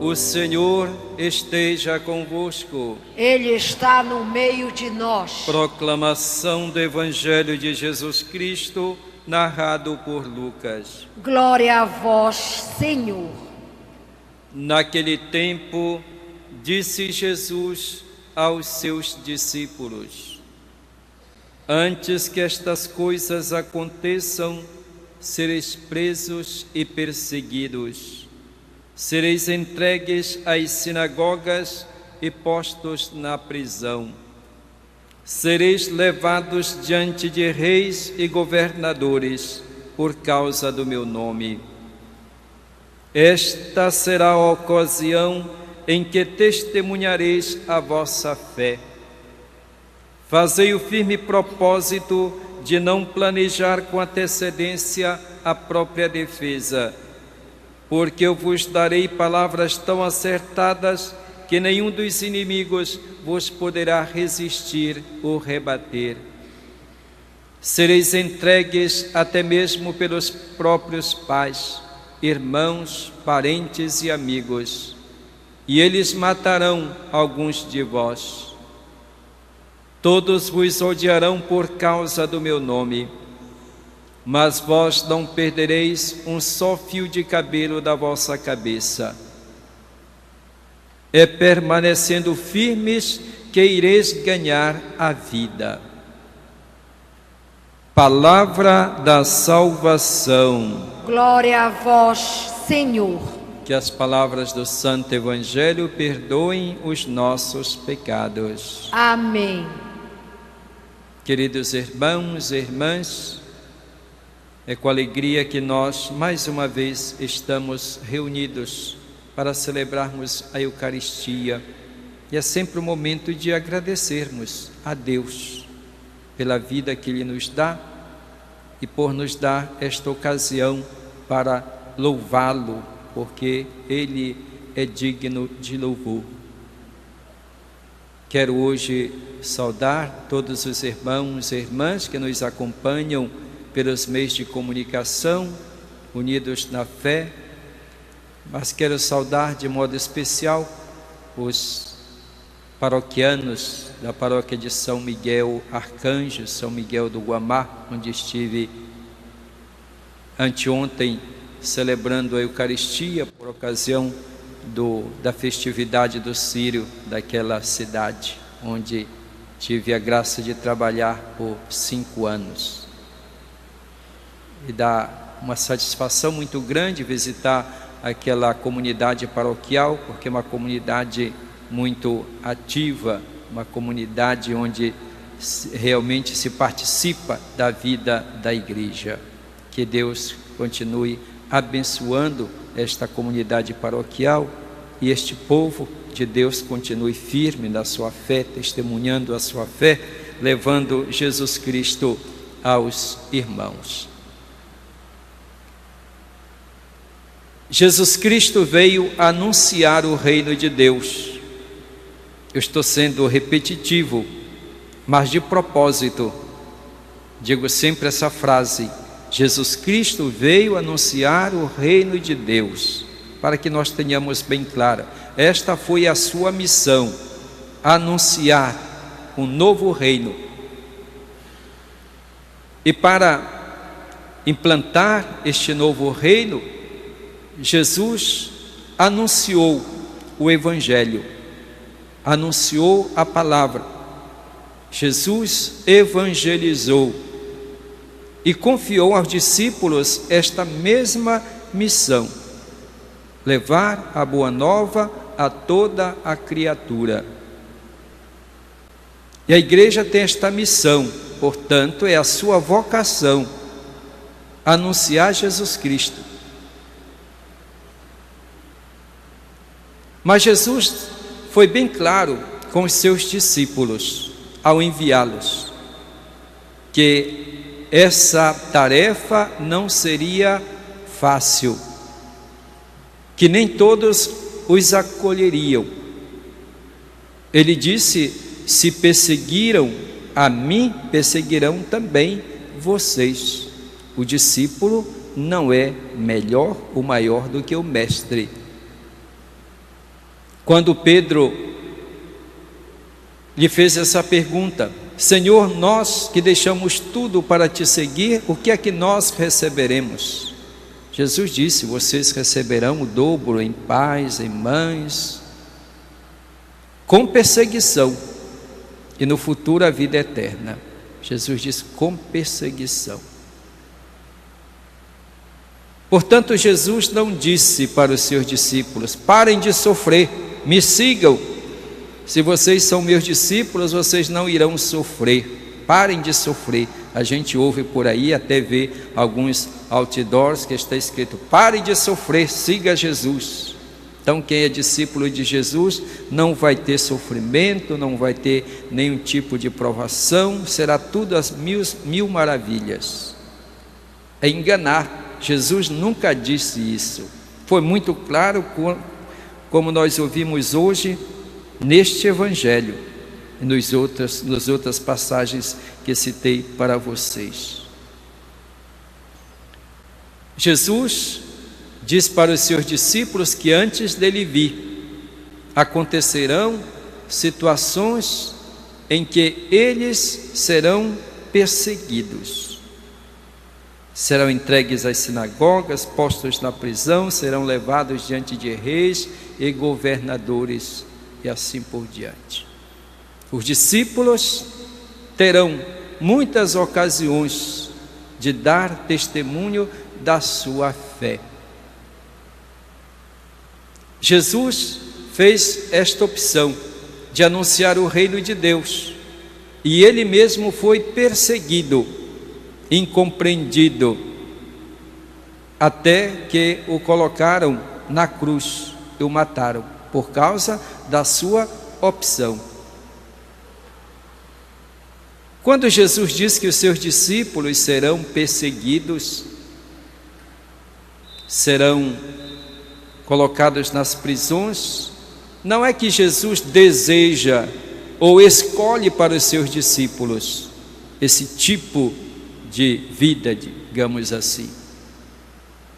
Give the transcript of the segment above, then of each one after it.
O Senhor esteja convosco. Ele está no meio de nós. Proclamação do Evangelho de Jesus Cristo, narrado por Lucas. Glória a vós, Senhor. Naquele tempo, disse Jesus aos seus discípulos: antes que estas coisas aconteçam, sereis presos e perseguidos. Sereis entregues às sinagogas e postos na prisão. Sereis levados diante de reis e governadores por causa do meu nome. Esta será a ocasião em que testemunhareis a vossa fé. Fazei o firme propósito de não planejar com antecedência a própria defesa, porque eu vos darei palavras tão acertadas que nenhum dos inimigos vos poderá resistir ou rebater. Sereis entregues até mesmo pelos próprios pais, irmãos, parentes e amigos, e eles matarão alguns de vós. Todos vos odiarão por causa do meu nome, mas vós não perdereis um só fio de cabelo da vossa cabeça. É permanecendo firmes que ireis ganhar a vida. Palavra da salvação. Glória a vós, Senhor. Que as palavras do Santo Evangelho perdoem os nossos pecados. Amém. Queridos irmãos e irmãs, é com alegria que nós, mais uma vez, estamos reunidos para celebrarmos a Eucaristia. E é sempre o momento de agradecermos a Deus pela vida que Ele nos dá e por nos dar esta ocasião para louvá-lo, porque Ele é digno de louvor. Quero hoje saudar todos os irmãos e irmãs que nos acompanham pelos meios de comunicação, unidos na fé, mas quero saudar de modo especial os paroquianos da paróquia de São Miguel Arcanjo, São Miguel do Guamá, onde estive anteontem celebrando a Eucaristia por ocasião da festividade do Círio daquela cidade, onde tive a graça de trabalhar por 5 anos. E dá uma satisfação muito grande visitar aquela comunidade paroquial, porque é uma comunidade muito ativa, uma comunidade onde realmente se participa da vida da igreja. Que Deus continue abençoando esta comunidade paroquial e este povo de Deus continue firme na sua fé, testemunhando a sua fé, levando Jesus Cristo aos irmãos. Jesus Cristo veio anunciar o reino de Deus. Eu estou sendo repetitivo, mas de propósito. Digo sempre essa frase: Jesus Cristo veio anunciar o reino de Deus, para que nós tenhamos bem claro, esta foi a sua missão, anunciar um novo reino. E para implantar este novo reino, Jesus anunciou o Evangelho, anunciou a palavra. Jesus evangelizou e confiou aos discípulos esta mesma missão: levar a boa nova a toda a criatura. E a igreja tem esta missão, portanto, é a sua vocação, anunciar Jesus Cristo. Mas Jesus foi bem claro com os seus discípulos ao enviá-los, que essa tarefa não seria fácil, que nem todos os acolheriam. Ele disse: se perseguiram a mim, perseguirão também vocês. O discípulo não é melhor ou maior do que o mestre. quando Pedro lhe fez essa pergunta: Senhor, nós que deixamos tudo para te seguir, o que é que nós receberemos? Jesus disse: vocês receberão o dobro em pais, em mães, com perseguição, e no futuro a vida eterna. Jesus disse: com perseguição. Portanto, Jesus não disse para os seus discípulos: parem de sofrer, me sigam. Se vocês são meus discípulos, vocês não irão sofrer. Parem de sofrer. A gente ouve por aí, até vê alguns outdoors que está escrito: parem de sofrer, siga Jesus. Então quem é discípulo de Jesus não vai ter sofrimento, não vai ter nenhum tipo de provação, será tudo as mil maravilhas. É enganar. Jesus nunca disse isso. Foi muito claro, como nós ouvimos hoje neste Evangelho e nas outras passagens que citei para vocês. Jesus diz para os seus discípulos que antes dele vir, acontecerão situações em que eles serão perseguidos. Serão entregues às sinagogas, postos na prisão, serão levados diante de reis e governadores, e assim por diante. Os discípulos terão muitas ocasiões de dar testemunho da sua fé. Jesus fez esta opção de anunciar o reino de Deus, e ele mesmo foi perseguido, incompreendido, até que o colocaram na cruz e o mataram, por causa da sua opção. Quando Jesus diz que os seus discípulos serão perseguidos, serão colocados nas prisões, não é que Jesus deseja ou escolhe para os seus discípulos esse tipo de vida, digamos assim.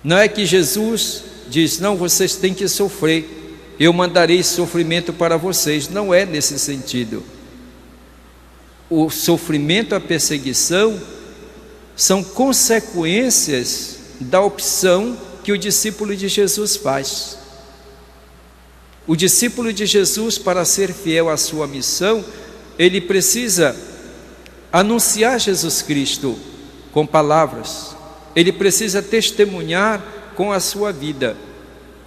Não é que Jesus diz: não, vocês têm que sofrer, eu mandarei sofrimento para vocês. Não é nesse sentido. O sofrimento, a perseguição são consequências da opção que o discípulo de Jesus faz. O discípulo de Jesus, para ser fiel à sua missão, ele precisa anunciar Jesus Cristo com palavras, ele precisa testemunhar com a sua vida,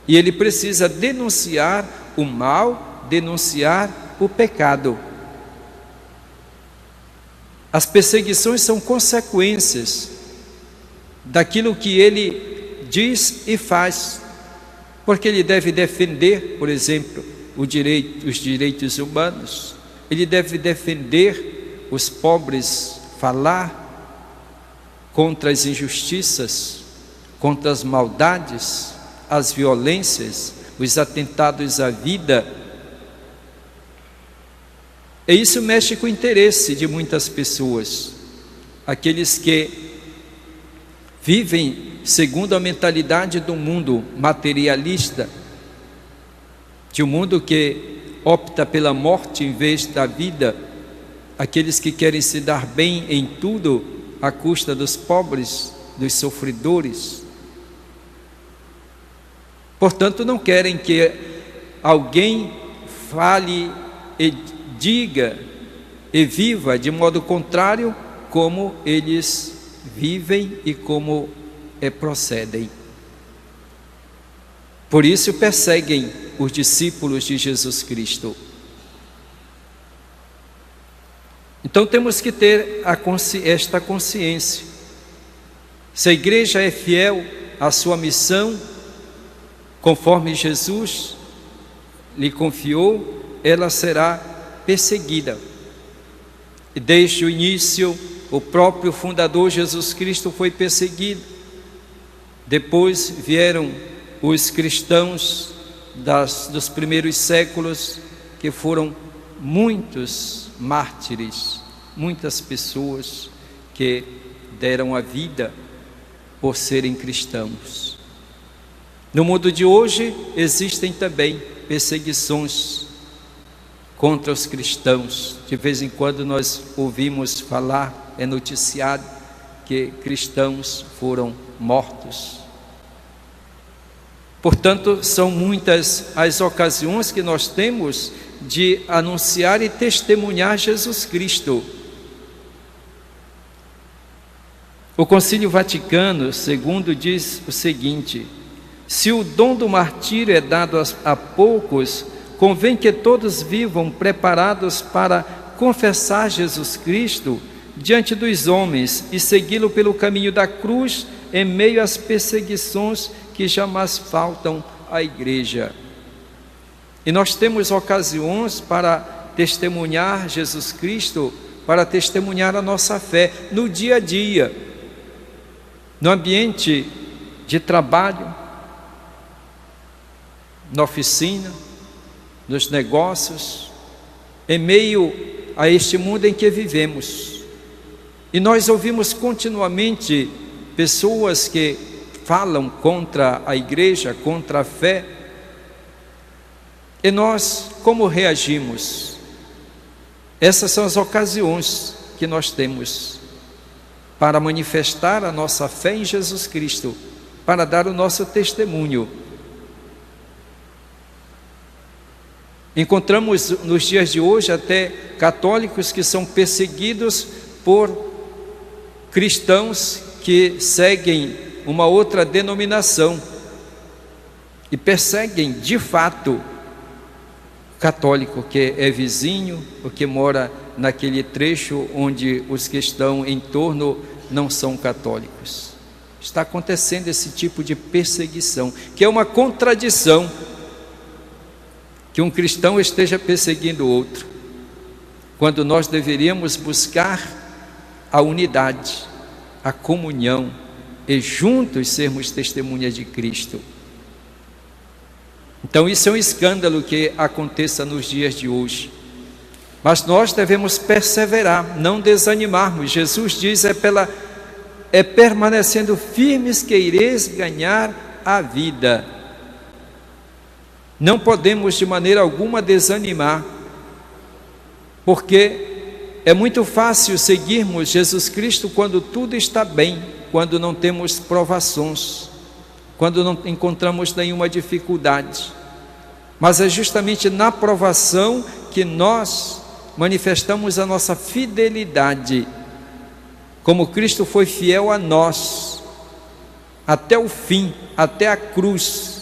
e ele precisa denunciar o mal, denunciar o pecado. As perseguições são consequências daquilo que ele diz e faz, porque ele deve defender, por exemplo, os direitos humanos, ele deve defender os pobres, falar contra as injustiças, contra as maldades, as violências, os atentados à vida. E isso mexe com o interesse de muitas pessoas, aqueles que vivem segundo a mentalidade do mundo materialista, de um mundo que opta pela morte em vez da vida, aqueles que querem se dar bem em tudo à custa dos pobres, dos sofredores. Portanto, não querem que alguém fale e diga e viva de modo contrário como eles vivem e como procedem. Por isso perseguem os discípulos de Jesus Cristo. Então temos que ter esta consciência. Se a igreja é fiel à sua missão, conforme Jesus lhe confiou, ela será perseguida. E desde o início, o próprio fundador Jesus Cristo foi perseguido. Depois vieram os cristãos dos primeiros séculos, que foram muitos mártires, muitas pessoas que deram a vida por serem cristãos. No mundo de hoje existem também perseguições contra os cristãos. De vez em quando nós ouvimos falar, é noticiado, que cristãos foram mortos. Portanto, são muitas as ocasiões que nós temos de anunciar e testemunhar Jesus Cristo. O Concílio Vaticano II diz o seguinte: se o dom do martírio é dado a poucos, convém que todos vivam preparados para confessar Jesus Cristo diante dos homens e segui-lo pelo caminho da cruz em meio às perseguições que jamais faltam à igreja. E nós temos ocasiões para testemunhar Jesus Cristo, para testemunhar a nossa fé no dia a dia, no ambiente de trabalho, na oficina, nos negócios, em meio a este mundo em que vivemos. E nós ouvimos continuamente pessoas que falam contra a igreja, contra a fé. E nós, como reagimos? Essas são as ocasiões que nós temos para manifestar a nossa fé em Jesus Cristo, para dar o nosso testemunho. Encontramos nos dias de hoje até católicos que são perseguidos por cristãos que seguem uma outra denominação e perseguem de fato o católico que é vizinho, o que mora naquele trecho onde os que estão em torno não são católicos. Está acontecendo esse tipo de perseguição, que é uma contradição, que um cristão esteja perseguindo o outro, quando nós deveríamos buscar a unidade, a comunhão e juntos sermos testemunhas de Cristo. Então isso é um escândalo que aconteça nos dias de hoje, mas nós devemos perseverar, não desanimarmos. Jesus diz, é permanecendo firmes que ireis ganhar a vida. Não podemos de maneira alguma desanimar, porque é muito fácil seguirmos Jesus Cristo quando tudo está bem, quando não temos provações, quando não encontramos nenhuma dificuldade. Mas é justamente na provação que nós manifestamos a nossa fidelidade, como Cristo foi fiel a nós, até o fim, até a cruz.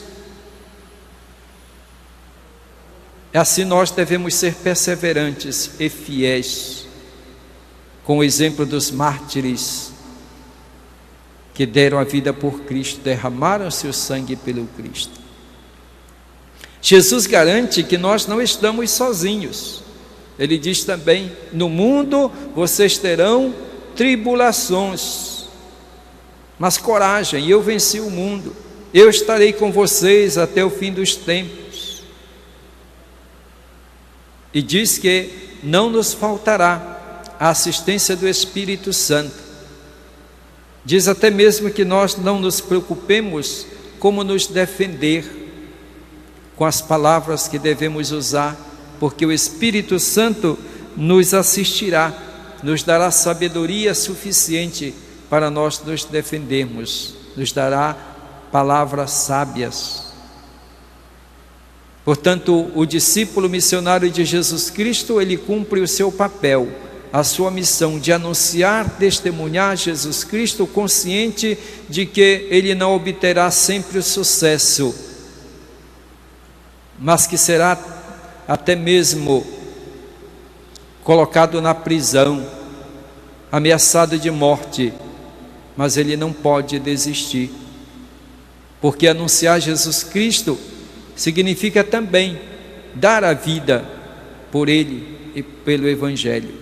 Assim nós devemos ser perseverantes e fiéis, com o exemplo dos mártires que deram a vida por Cristo, derramaram seu sangue pelo Cristo. Jesus garante que nós não estamos sozinhos. Ele diz também, no mundo vocês terão tribulações, mas coragem, eu venci o mundo, eu estarei com vocês até o fim dos tempos. E diz que não nos faltará a assistência do Espírito Santo. Diz até mesmo que nós não nos preocupemos como nos defender com as palavras que devemos usar, porque o Espírito Santo nos assistirá, nos dará sabedoria suficiente para nós nos defendermos, nos dará palavras sábias. Portanto, o discípulo missionário de Jesus Cristo, ele cumpre o seu papel, a sua missão de anunciar, testemunhar Jesus Cristo, consciente de que ele não obterá sempre o sucesso, mas que será até mesmo colocado na prisão, ameaçado de morte, mas ele não pode desistir, porque anunciar Jesus Cristo significa também dar a vida por Ele e pelo Evangelho.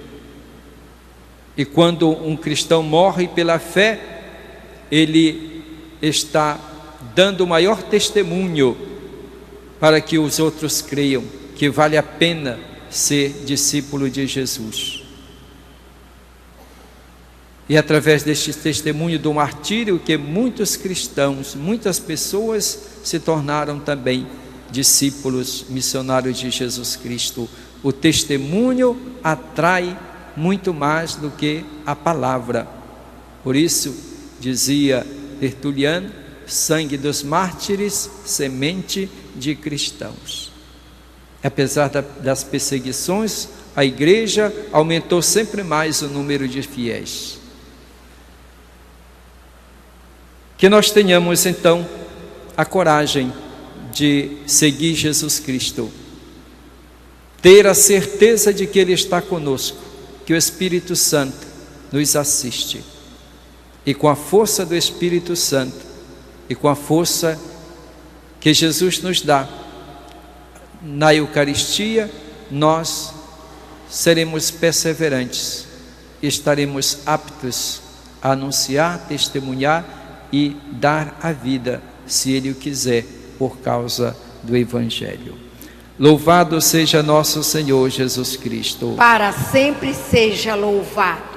E quando um cristão morre pela fé, ele está dando o maior testemunho para que os outros creiam que vale a pena ser discípulo de Jesus. E através deste testemunho do martírio que muitos cristãos, muitas pessoas se tornaram também discípulos missionários de Jesus Cristo. O testemunho atrai muito mais do que a palavra. Por isso, dizia Tertuliano, sangue dos mártires, semente de cristãos. Apesar das perseguições, a igreja aumentou sempre mais o número de fiéis. Que nós tenhamos então a coragem de seguir Jesus Cristo, ter a certeza de que Ele está conosco, que o Espírito Santo nos assiste, e com a força do Espírito Santo e com a força que Jesus nos dá na Eucaristia, nós seremos perseverantes, estaremos aptos a anunciar, testemunhar e dar a vida, se Ele o quiser, por causa do Evangelho. Louvado seja nosso Senhor Jesus Cristo. Para sempre seja louvado.